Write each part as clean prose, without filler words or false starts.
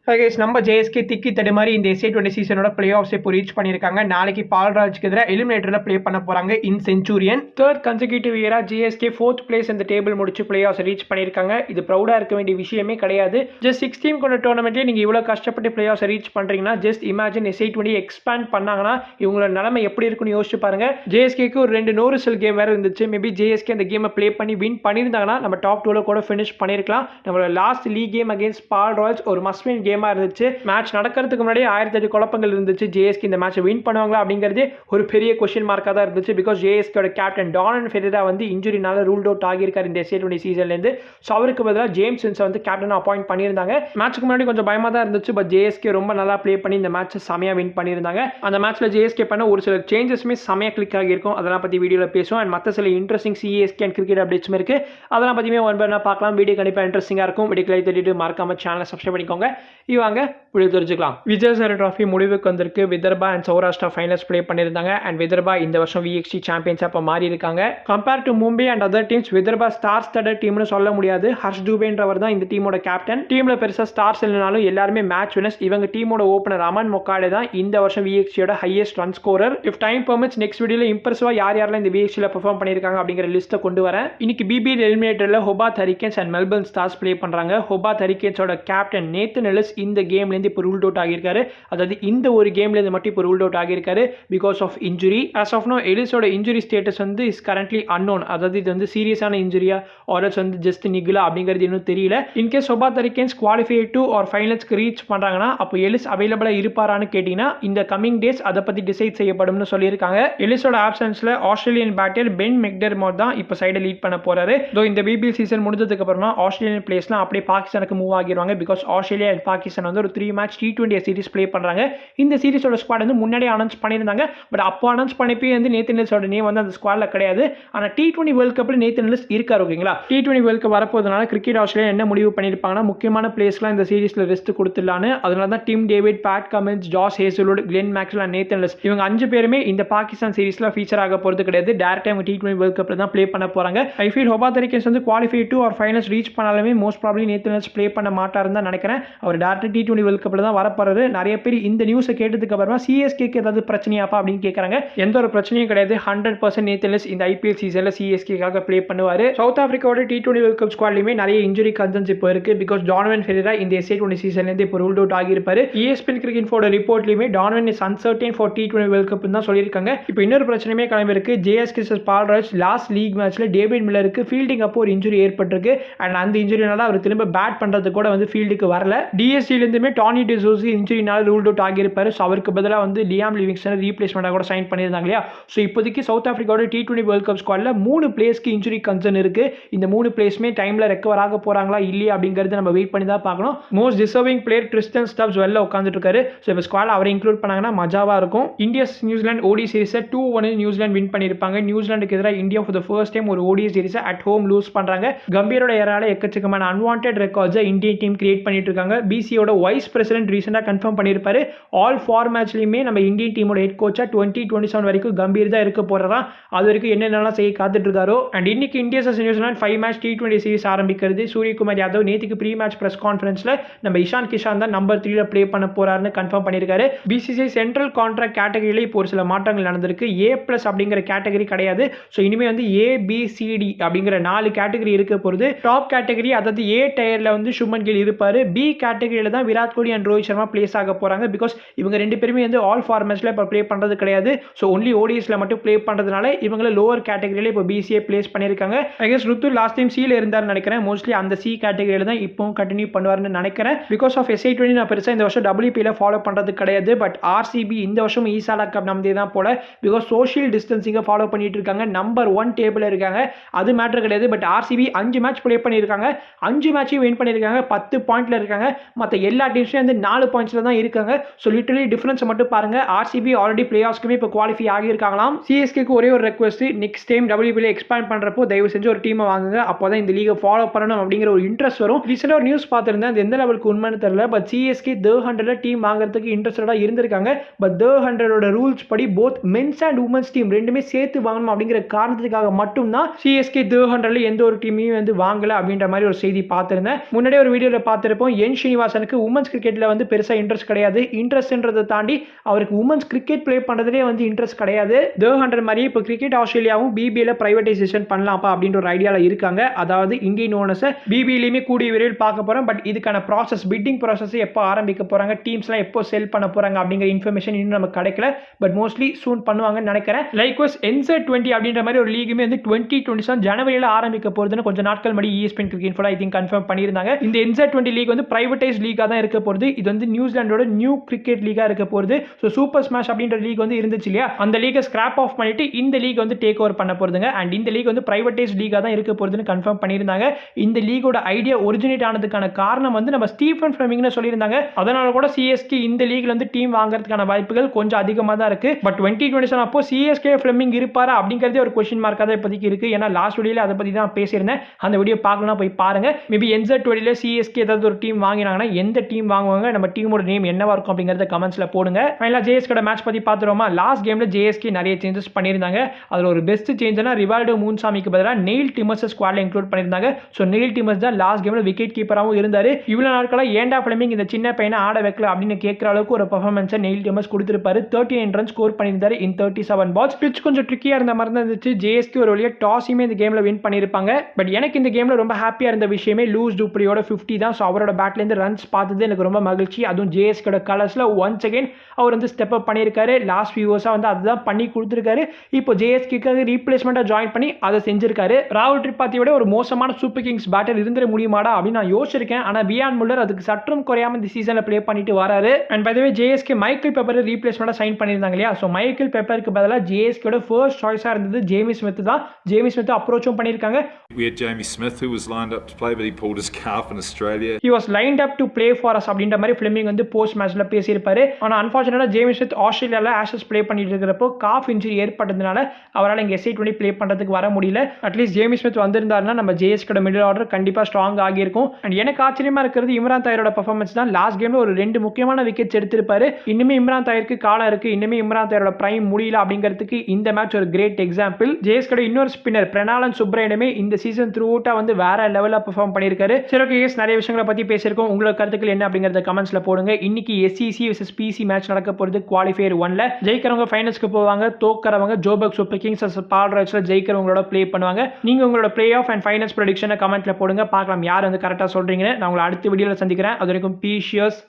நம்ம ஜேஎஸ்கே திக்கி தடுமாறி இந்த SA20 சீசனோட பிளே ஆஃப்ஸ் இப்போ ரீச் பண்ணியிருக்காங்க. நாளைக்கு பால்ராஜ்க்கு எதிராக எலிமினேட்டரில் ப்ளே பண்ண போகிறாங்க இன் செஞ்சுரியன். தேர்ட் கன்செக்யூட்டிவ் இயராக ஜேஎஸ்கே 4th பிளேஸ் இந்த டேபிள் முடிச்சு பிளே ஆஃப்ஸ் ரீச் பண்ணியிருக்காங்க. இது ப்ரௌடாக இருக்க வேண்டிய விஷயமே கிடையாது. ஜஸ்ட் 6 டீம் கொண்ட டோர்னமெண்ட்லேயே நீங்கள் இவ்வளோ கஷ்டப்பட்டு பிளே ஆஃப்ஸ் ரீச் பண்ணுறீங்கன்னா ஜஸ்ட் இமேஜின் SA20 எக்ஸ்பேண்ட் பண்ணாங்கன்னா இவங்களோட நிலைமை எப்படி இருக்குன்னு யோசிச்சு பாருங்க. ஜேஎஸ்கேக்கு ஒரு 2 நோரிசல் கேம் வேறு இருந்துச்சு. மேபி ஜேஎஸ்கே அந்த கேமை ப்ளே பண்ணி வின் பண்ணியிருந்தாங்கன்னா நம்ம டாப் 2ல கூட ஃபினிஷ் பண்ணியிருக்கலாம். நம்மளோட லாஸ்ட் லீக் கேம் அகேன்ஸ்ட் பால்ராஜ் ஒரு மஸ்ட் வின் கேமாக இருந்துச்சு. மேட்ச் நடக்கிறதுக்கு முன்னாடி 1008 குழப்பங்கள் இருந்துச்சு. ஜேஎஸ்கே இந்த மேட்சை வின் பண்ணுவாங்களா அப்படிங்கிறது ஒரு பெரிய கொஸ்டின் மார்க்காக தான் இருந்துச்சு. பிகாஸ் ஜேஎஸ்கேட கேப்டன் டானன் ஃபெரேரா வந்து இன்ஜுரினால ரூல்ட் அவுட் ஆகியிருக்காரு இந்த SA20 சீசன்லேருந்து. ஸோ அவருக்கு பதிலாக ஜேம்ஸ் வின்ஸை வந்து கேப்டன் அப்பாயிண்ட் பண்ணியிருந்தாங்க. மேட்ச்சுக்கு முன்னாடி கொஞ்சம் பயமாக தான் இருந்துச்சு. பட் ஜேஎஸ்கே ரொம்ப நல்லா ப்ளே பண்ணி இந்த மேட்சை செமையாக வின் பண்ணியிருந்தாங்க. அந்த மேட்ச்சில் ஜேஎஸ்கே பண்ண ஒரு சில சேஞ்சஸுமே செமையாக கிளிக் ஆகியிருக்கும். அதெல்லாம் பற்றி வீடியோவில் பேசுவோம். அண்ட் மற்ற சில இன்ட்ரெஸ்டிங் CSK அண்ட் கிரிக்கெட் அப்டேட்ஸும் இருக்குது. அதெல்லாம் பற்றியுமே ஒன் பை ஒன்றா பார்க்கலாம். வீடியோ கண்டிப்பாக இன்ட்ரெஸ்டிங்காக இருக்கும். வீடியோ லைக் தட்டிட்டு மறக்காம சேனலை சப்ஸ்கிரைப் பண்ணிக்கோங்க. இவங்க வீடியோ தெரிஞ்சுக்கலாம். விஜயசாகர் டிராஃபி முடிவுக்கு வந்திருக்கு. Vidarbha and Saurashtra finals play பண்ணியிருந்தாங்க. அண்ட் விதர்பா இந்த வருஷம் VXT சாம்பியன்ஸ் அப்போ மாறி இருக்காங்க. Compare to Mumbai and other teams Vidarbha star studded டீம்னு சொல்ல முடியாது. ஹர்ஷ் தூபேன்றவர் தான் இந்த டீமோட கேப்டன். டீமில் பெருசாக ஸ்டார்ஸ் இல்லைனாலும் எல்லாருமே மேட்ச் வினர்ஸ். இவங்க டீமோட ஓப்பனர் அமன் மொக்காடே தான் இந்த வருஷம் VXTயோட highest run scorer. If time permits next வீடியோவில் இம்ப்ரெசிவாக யாரெல்லாம் இந்த VXTல பெர்ஃபார்ம் பண்ணியிருக்காங்க அப்படிங்கிற லிஸ்ட்டை கொண்டு வரேன். இன்னைக்கு BBL எலிமினேட்டரில் Hobart Hurricanes and Melbourne Stars play பண்ணுறாங்க. ஹோபார்ட் ஹரிகேன்ஸோட கேப்டன் நேத்தன் எல்லிஸ் இந்த கேம்லேருந்து இப்போ ரூல்ட் அவுட் ஆகியிருக்காரு. அதாவது இந்த ஒரு கேம்லேருந்து மட்டும் இப்போ ரூல்ட் அவுட் ஆகியிருக்காரு because of injury. As of now எலிஸோட இன்ஜுரி ஸ்டேட்டஸ் வந்து இஸ் கரண்ட்லி அன்னோன். அதாவது இது வந்து சீரியஸான இன்ஜுரியா ஆர்எஸ் வந்து ஜஸ்ட் நிகழா அப்படிங்கிறது இன்னும் தெரியல. In case Hobart Hurricanes qualify to or ஃபைனல்ஸ்க்கு ரீச் பண்ணுறாங்கன்னா அப்போ எலிஸ் அவைலபிளாக இருப்பாரான்னு கேட்டிங்கன்னா இந்த கமிங் டேஸ் அதை பற்றி டிசைட் செய்யப்படும்னு சொல்லியிருக்காங்க. எலிஸோட ஆப்சன்ஸில் ஆஸ்திரேலியன் பேட்டர் பென் மெக்டர்மோட் தான் இப்போ சைடை லீட் பண்ண போறாரு. இந்த BBL சீசன் முடிஞ்சதுக்கு அப்புறமா ஆஸ்திரேலியன் பிளேஸ்லாம் அப்படியே பாகிஸ்தானுக்கு மூவ் ஆகிடுவாங்க. பிகாஸ் ஆஸ்திரேலியா அண்ட் பாகிஸ்தான் வந்து ஒரு 3 மேட்ச் T20 சீரிஸ் ப்ளே பண்ணுறாங்க. இந்த சீரிஸோட ஸ்குவாட் வந்து முன்னாடியே அனௌன்ஸ் பண்ணியிருந்தாங்க. பட் அப்போ அனௌன்ஸ் பண்ணிப்பே வந்து நேத்தன் எல்லிஸோட நேம் வந்து அந்த ஸ்குவாட்ல கிடையாது. ஆனால் T20 வேர்ல்ட் கப்பில் நேத்தன் எல்லிஸ் இருக்காரு. ஓகேங்களா, T20 வேர்ல்ட் கப் வரப்போதுனால கிரிக்கெட் ஆஸ்திரேலியா என்ன முடிவு பண்ணியிருப்பாங்கன்னா முக்கியமான பிளேஸ்லாம் இந்த சீரிஸில் ரெஸ்ட் கொடுத்துடலான்னு. அதனால தான் Tim David, Pat Cummins, Josh Hazlewood, Glenn Maxwell, Nathan Ellis இவங்க 5 பேருமே இந்த பாகிஸ்தான் சீரிஸ்ல ஃபீச்சர் ஆக போகிறது கிடையாது. டேரக்டாக இவங்க T20 வேர்ல்ட் கப்பில் தான் ப்ளே பண்ண போறாங்க. ஐ ஃபீல் ஹோபார்ட் ஹரிகேன்ஸ் வந்து qualify to or finals reach பண்ணாலுமே most probably Nathan Ellis play பண்ண மாட்டாருன்னு தான் நினைக்கிறேன். அவர் டேரக்டாக T20 வேர்ல்ட் கப்பில் தான் வரப்போறாரு. நிறைய பேர் இந்த நியூஸை கேட்டதுக்கு அப்புறமா CSKக்கு ஏதாவது பிரச்சனையாப்பா அப்படின்னு கேட்கறாங்க. எந்த ஒரு பிரச்சனையும் கிடையாது. 100% நேத்தன் எல்லிஸ் இந்த IPL சீசன்ல CSKக்காக ப்ளே பண்ணுவாரு. சவுத் ஆப்பிரிக்காவோட T20 வேர்ல்ட் கப் ஸ்குவாட்லயுமே நிறைய இன்ஜுரி கன்சர்ன்ஸ் இப்போ இருக்கு. பிகாஸ் டானவன் ஃபெரேரா இந்த SA20 சீசன்ல இருந்து இப்போ ரூல்ட் அவுட் ஆகியிருப்பாரு. ESPN கிரிக்கெட் இன்ஃபோட ரிப்போர்ட்லயுமே Donovan is uncertain for T20 world cup தான் சொல்லியிருக்காங்க. இப்போ இன்னொரு பிரச்சனையுமே கிளம்பி இருக்கு. JSK பால்ராஜ் லாஸ்ட் லீக் மேட்ச்ல டேவிட் மில்லருக்கு ஃபீல்டிங் அப்போ ஒரு இன்ஜுரி ஏற்பட்டிருக்கு. அண்ட் அந்த இன்ஜுரினால அவர் திரும்ப பேட் பண்றது கூட வந்து ஃபீல்டுக்கு வரல. DSC இருந்துமே டானி டிசோசி இன்ஜுரினால ரூல்ட் அவுட் ஆகியிருப்பாரு. ஸோ அவருக்கு பதிலாக வந்து லியாம் லிவிங்ஸ்டன் ரீப்ளேஸ்மெண்ட்டாக கூட சைன் பண்ணியிருந்தாங்க இல்லையா. ஸோ இப்போதைக்கு சவுத் ஆப்பிரிக்காவோட T20 வேர்ல்ட் கப் ஸ்குவாட்ல 3 பிளேஸ்க்கு இன்ஜுரி கன்சர்ன் இருக்கு. இந்த 3 பிளேஸ்மே டைம்ல ரெக்கவர் ஆக போறாங்களா இல்லையா அப்படிங்கிறது நம்ம வெயிட் பண்ணி தான் பார்க்கணும். Most deserving player Tristan Stubbs வெளில உட்காந்துட்டு இருக்காரு. ஸோ இப்போ ஸ்குவாட்ல அவரை இன்க்ளூட் பண்ணாங்கன்னா மஜாவா இருக்கும். India New Zealand ODI சீரிஸை 2-1 New Zealand win பண்ணியிருப்பாங்க. நியூசிலாந்துக்கு எதிராக India for the first time ஒரு ODI சீரிஸை அட் ஹோம் லூஸ் பண்றாங்க. கம்பீரோட ஏராள எக்கச்சக்கமான அன்வான்டட் ரெக்கார்ட்ஸை இந்தியன் டீம் கிரியேட் பண்ணிட்டு இருக்காங்க. BCOட வைஸ் பிரசிடென்ட் ரீசெண்டா கன்ஃபார்ம் பண்ணியிருப்பாரு. ஆல் 4 மேட்ச்லயுமே நம்ம இந்தியன் டீமோட ஹெட் கோச்சா 2027 வரைக்கும் கம்பீர் தான் இருக்க போறதா. அது வரைக்கும் என்னென்னலாம் செய்ய காத்துட்டு இருக்காரோ. அண்ட் இன்னைக்கு India vs New Zealand 5 match T20 series ஆரம்பிக்கிறது. சூரியகுமார் யாதவ் நேற்றுக்கு ப்ரீ மேட்ச் பிரஸ் கான்ஃபரன்ஸ்ல நம்ம இஷான் கிஷான் தான் நம்பர் 3ல ப்ளே பண்ண போறாருன்னு கன்ஃபார்ம் பண்ணியிருக்காரு. BCCI சென்ட்ரல் கான்ட்ராக்ட் கேட்டகரியில இப்போ ஒரு சில மாற்றங்கள் நடந்திருக்கு. A+ அப்படிங்கிற கேட்டகரி கிடையாது. ஸோ இனிமே வந்து ABCD அப்படிங்கிற 4 கேட்டகரி இருக்க போகுது. டாப் கேட்டகரி அதாவது A டயர்ல வந்து சுமன் கில் இருப்பாரு. B கேட்டகரியில தான் விராட் கோலி அண்ட் ரோஹித் சர்மா பிளேஸ் ஆக போறாங்க. பிகாஸ் இவங்க 2 பேருமே வந்து ஆல் ஃபார்மேட்ஸ்ல இப்போ ப்ளே பண்றது கிடையாது. ஸோ ஒன்லி ODIஸ்ல மட்டும் ப்ளே பண்றதுனால இவங்கள லோவர் கேட்டகரியில இப்போ BCA பிளேஸ் பண்ணியிருக்காங்க. ஐ கெஸ் ருத்து லாஸ்ட் டைம் Cல இருந்தாருன்னு நினைக்கிறேன். மோஸ்ட்லி அந்த C கேட்டகரியில தான் இப்போ கண்டினியூ பண்ணுவாருன்னு நினைக்கிறேன். பிகாஸ் ஆஃப் SA20 நான் பெருசா இந்த வருஷம் WPல ஃபாலோ பண்றது கிடையாது. பட் RCB இந்த வருஷம் ஈசாலா கப் நம்மதே தான் போல. பிகாஸ் சோஷியல் டிஸ்டன்சிங்கை ஃபாலோ பண்ணிட்டு இருக்காங்க. நம்பர் 1 டேபிள் இருக்காங்க. அது மேட்டர் கிடையாது. பட் RCB 5 மேட்ச் ப்ளே பண்ணியிருக்காங்க. 5 மேட்சையும் வின் பண்ணியிருக்காங்க. 10 பாயிண்ட்ல இருக்காங்க. மற்ற எல்லா டீம்ஸும் வந்து 4 பாயிண்ட்ஸ்ல தான் இருக்காங்க. ஸோ லிட்டரலி டிஃபரன்ஸ் மட்டும் பாருங்க. RCB ஆல்ரெடி பிளே ஆஃப்ஸ்க்குமே இப்போ குவாலிஃபை ஆகியிருக்காங்களாம். CSKக்கு ஒரே ஒரு ரெக்வஸ்ட், நெக்ஸ்ட் டைம் WPல எக்ஸ்பேண்ட் பண்றப்போ தயவு செஞ்சு ஒரு டீமை வாங்குங்க. அப்போதான் இந்த லீகை ஃபாலோ பண்ணணும் அப்படிங்கிற ஒரு இன்ட்ரெஸ்ட் வரும். ரீசெண்டாக ஒரு நியூஸ் பார்த்துருந்தேன். அது எந்த லெவலுக்கு உண்மைன்னு தெரியல. பட் CSK The 100ல டீம் வாங்குறதுக்கு இன்ட்ரெஸ்டடா இருந்திருக்காங்க. பட் The 100ஓட ரூல்ஸ் படி both men's and women's team ரெண்டுமே சேர்த்து வாங்கணும் அப்படிங்கிற காரணத்துக்காக மட்டும்தான் CSK The 100ல எந்த ஒரு டீமையும் வந்து வாங்கல அப்படின்ற மாதிரி ஒரு செய்தி பார்த்திருந்தேன். முன்னாடியே ஒரு வீடியோல பார்த்திருப்போம். என் ஸ்ரீனிவாசன் ஸ்ரீனிவாசனுக்கு உமன்ஸ் கிரிக்கெட்ல வந்து பெருசா இன்ட்ரெஸ்ட் கிடையாது. இன்ட்ரெஸ்ட்ன்றதை தாண்டி அவருக்கு உமன்ஸ் கிரிக்கெட் ப்ளே பண்றதுலேயே வந்து இன்ட்ரெஸ்ட் கிடையாது. தேவ் மாதிரி இப்போ கிரிக்கெட் ஆஸ்திரேலியாவும் பிபிஏல பிரைவேடைசேஷன் பண்ணலாம்ப்பா அப்படின்ற ஒரு ஐடியால இருக்காங்க. அதாவது இந்தியன் ஓனர்ஸ் பிபிஏலையுமே கூடிய விரைவில் பார்க்க போறோம். பட் இதுக்கான ப்ராசஸ் பிட்டிங் ப்ராசஸ் எப்போ ஆரம்பிக்க போறாங்க, டீம்ஸ்லாம் எப்போ செல் பண்ண போறாங்க அப்படிங்கிற இன்ஃபர்மேஷன் இன்னும் நமக்கு கிடைக்கல. பட் மோஸ்ட்லி சூன் பண்ணுவாங்கன்னு நினைக்கிறேன். லைக்வைஸ் NZ20 அப்படின்ற மாதிரி ஒரு லீகுமே வந்து 2027 ஜனவரியில் ஆரம்பிக்க போறதுன்னு கொஞ்சம் நாட்கள் முன்னாடி ESPN cricket info I think confirm பண்ணியிருந்தாங்க. இந்த NZ20 லீக் வந்து பிரைவேடைஸ் லீகா தான் இருக்க போகுது. இது வந்து நியூசிலாண்டோட நியூ கிரிக்கெட் லீகா இருக்க போகுது. ஸோ சூப்பர் ஸ்மாஷ் அப்படின்ற லீக் வந்து இருந்துச்சு இல்லையா, அந்த லீகை ஸ்கிராப் ஆஃப் பண்ணிட்டு இந்த லீக் வந்து டேக் ஓவர் பண்ண போறதுங்க. அண்ட் இந்த லீக் வந்து பிரைவேடைஸ் லீகா தான் இருக்க போறதுன்னு கன்ஃபார்ம் பண்ணியிருந்தாங்க. இந்த லீகோட ஐடியா ஒரிஜினேட் ஆனதுக்கான காரணம் வந்து நம்ம ஸ்டீஃபன் ஃபிளெமிங்னு சொல்லியிருந்தாங்க. அதனால கூட சிஎஸ்கே இந்த லீக்ல வந்து டீம் வாங்குறதுக்கான வாய்ப்புகள் கொஞ்சம் அதிகமாக தான் இருக்கு. பட் 2027 அப்போ சிஎஸ்கே ஃபிளெமிங் இருப்பாரா அப்படிங்கிறதே ஒரு கொஸ்டின் மார்க்காக தான் இப்போதைக்கு இருக்கு. ஏன்னா லாஸ்ட் வீடியோல அதை பத்தி தான் பேசியிருந்தேன். அந்த வீடியோ பார்க்கலாம் போய் பாருங்க. மேபி NZ20 சிஎஸ்கே ஏதாவது ஒரு டீம் வாங்கினாங்கன்னா எந்த டீம் வாங்குவாங்க, நம்ம டீமோட நேம் என்னவா இருக்கும் அப்படிங்கறத கமெண்ட்ஸ்ல போடுங்க. ஃபைனலா ஜேஎஸ்கே மேட்ச் பத்தி பார்த்துருவோமா. லாஸ்ட் கேம்ல ஜேஎஸ்கே நிறைய சேஞ்சஸ் பண்ணியிருந்தாங்க. அதுல ஒரு பெஸ்ட் சேஞ்ச்னா ரிவால்டோ மூன்சாமிக்கு பதிலாக நெயில் டிமர்ஸ் ஸ்குவாட்ல இன்க்ளூட் பண்ணியிருந்தாங்க. ஸோ நெயில் டிமர்ஸ் தான் லாஸ்ட் கேம்ல விக்கெட் கீப்பராகவும் இருந்தாரு. இவ்வளவு நாட்களா ஏண்டா ஃபிளெமிங் இந்த சின்ன பையனை ஆட வைக்கல அப்படின்னு கேட்கிற அளவுக்கு ஒரு பெர்ஃபார்மன்ஸை நெயில் டிமர்ஸ் கொடுத்திருப்பாரு. 39 ரன் ஸ்கோர் பண்ணியிருந்தாரு இன் 37 பால்ஸ். பிட்ச் கொஞ்சம் ட்ரிக்கியா இருந்த மாதிரி தான் இருந்துச்சு. ஜேஎஸ்கே ஒரு வழியா டாஸையுமே இந்த கேம்ல வின் பண்ணியிருப்பாங்க. பட் எனக்கு இந்த கேம்ல ரொம்ப ஹாப்பியா இருந்த விஷயமே லூஸ் டூப்ளியோட 50 தான். ஸோ அவரோட பேட்ல இருந்து ரன்ஸ் பார்த்தது எனக்கு ரொம்ப மகிழ்ச்சி. அதுவும் ஜேஎஸ்கேட கலர்ஸ்ல ஒன்ஸ் அகைன் அவர் வந்து ஸ்டெப் அப் பண்ணியிருக்காரு. லாஸ்ட் ஃபியூ இயர்ஸா வந்து அதுதான் பண்ணி கொடுத்துருக்காரு. இப்போ ஜேஎஸ்கேக்கு ரீப்ளேஸ்மெண்டா ஜாயின் பண்ணி அதை செஞ்சிருக்காரு. ராகுல் திரிபாத்தியோட ஒரு மோசமான சூப்பர் கிங்ஸ் பேட்டர் இருந்துட முடியுமாடா அப்படின்னு நான் யோசிச்சிருக்கேன். ஆனா பியான் முல்லர் அதுக்கு சற்றும் குறையாம இந்த சீசன்ல ப்ளே பண்ணிட்டு வராரு. And by the way JSK Michael Pepper ரீப்ளேஸ்மெண்டா சைன் பண்ணியிருந்தாங்க இல்லையா. ஸோ மைக்கேல் பெப்பருக்கு பதிலாக ஜேஎஸ்கேட ஃபர்ஸ்ட் சாய்ஸா இருந்தது ஜேமி ஸ்மித் தான். ஜேமி ஸ்மித் அப்ரோச்சும் பண்ணியிருக்காங்க. We had Jamie Smith who was lined up to play but he pulled his calf in Australia. He was lined up to play for us அப்படின்ற மாதிரி Fleming வந்து post மேட்ச்ல பேசியிருப்பாரு. ஆனா அன்பார்ச்சுனேட்டா Jamie Smith ஆஸ்திரேலியால Ashes play பண்ணிட்டு இருக்கிறப்போ cough injury ஏற்பட்டதுனால அவரால் இங்க SA20 ப்ளே பண்றதுக்கு வர முடியல. அட்லீஸ்ட் ஜேமி ஸ்மித் வந்திருந்தாருன்னா நம்ம ஜேஎஸ்கேட மிடில் ஆர்டர் கண்டிப்பா ஸ்ட்ராங் ஆகியிருக்கும். அண்ட் எனக்கு ஆச்சரியமா இருக்கிறது இம்ரான் தாயரோட பெர்ஃபார்மன்ஸ் தான். லாஸ்ட் கேம்ல ஒரு 2 முக்கியமான விக்கெட்ஸ் எடுத்திருப்பாரு. இன்னுமே இம்ரான் தாயருக்கு காலம் இருக்கு, இன்னுமே இம்ரான் தாயரோட பிரைம் முடியல அப்படிங்கிறதுக்கு இந்த மேட்ச் ஒரு கிரேட் எக்ஸாம்பிள். ஜேஎஸ்கேட இன்னொரு ஸ்பின்னர் பிரணாலன் சுப்ரமணியமே இந்த சீசன் த்ரூ அவுட்டா வந்து வேற லெவலா பெர்ஃபார்ம் பண்ணியிருக்காரு. சரி ஓகே கேஸ், நிறைய விஷயங்களை பத்தி பேசியிருக்கோம். உங்களோட கருத்துக்கள் என்ன அப்படிங்கறத கமெண்ட்ஸ்ல போடுங்க. இன்னைக்கு SEC vs PC மேட்ச் நடக்க போறது குவாலிஃபயர் 1ல. ஜெயிக்கிறவங்க ஃபைனல்ஸ்க்கு போவாங்க, தோக்கறவங்க ஜோபர்க் சூப்பர் கிங்ஸ் vs பால் ராய்ஸ்ல ஜெயிக்கிறவங்களோட ப்ளே பண்ணுவாங்க. நீங்க உங்களோட பிளே ஆஃப் அண்ட் ஃபைனல்ஸ் ப்ரெடிக்ஷனை கமெண்ட்ல போடுங்க. பார்க்கலாம் யார் வந்து கரெக்டா சொல்றீங்கன்னு. நான் உங்களை அடுத்த வீடியோல சந்திக்கிறேன். அது வரைக்கும் பீஷியஸ்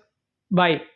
பை.